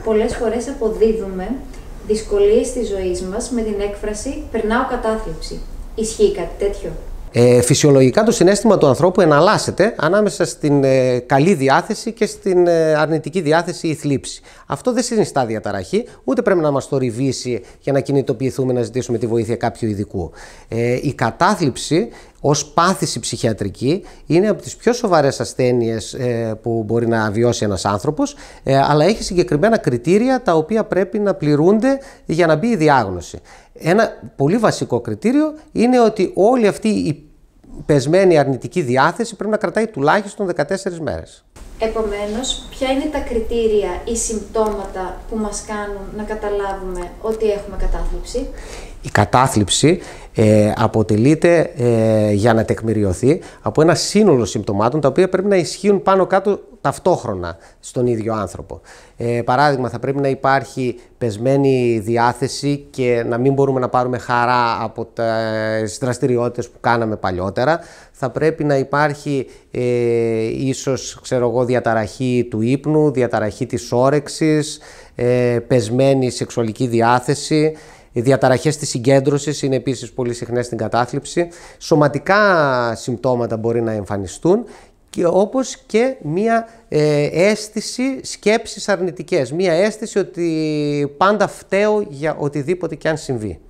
Πολλές φορές αποδίδουμε δυσκολίες της ζωής μας με την έκφραση «περνάω κατάθλιψη». Ισχύει κάτι τέτοιο? Φυσιολογικά το συναίσθημα του ανθρώπου εναλλάσσεται ανάμεσα στην καλή διάθεση και στην αρνητική διάθεση ή θλίψη. Αυτό δεν συνιστά διαταραχή, ούτε πρέπει να μας θορυβήσει για να κινητοποιηθούμε να ζητήσουμε τη βοήθεια κάποιου ειδικού. Η κατάθλιψη ως πάθηση ψυχιατρική είναι από τις πιο σοβαρές ασθένειες που μπορεί να βιώσει ένας άνθρωπος, αλλά έχει συγκεκριμένα κριτήρια τα οποία πρέπει να πληρούνται για να μπει η διάγνωση. Ένα πολύ βασικό κριτήριο είναι ότι όλη αυτή η πεσμένη αρνητική διάθεση πρέπει να κρατάει τουλάχιστον 14 μέρες. Επομένως, ποια είναι τα κριτήρια ή συμπτώματα που μας κάνουν να καταλάβουμε ότι έχουμε κατάθλιψη? Η κατάθλιψη αποτελείται, για να τεκμηριωθεί, από ένα σύνολο συμπτωμάτων τα οποία πρέπει να ισχύουν πάνω κάτω ταυτόχρονα στον ίδιο άνθρωπο. Παράδειγμα, θα πρέπει να υπάρχει πεσμένη διάθεση και να μην μπορούμε να πάρουμε χαρά από τις δραστηριότητες που κάναμε παλιότερα. Θα πρέπει να υπάρχει ίσως, διαταραχή του ύπνου, διαταραχή της όρεξης, πεσμένη σεξουαλική διάθεση. Οι διαταραχές της συγκέντρωσης είναι επίσης πολύ συχνές στην κατάθλιψη. Σωματικά συμπτώματα μπορεί να εμφανιστούν, και όπως και μία αίσθηση σκέψεις αρνητικές. Μία αίσθηση ότι πάντα φταίω για οτιδήποτε και αν συμβεί.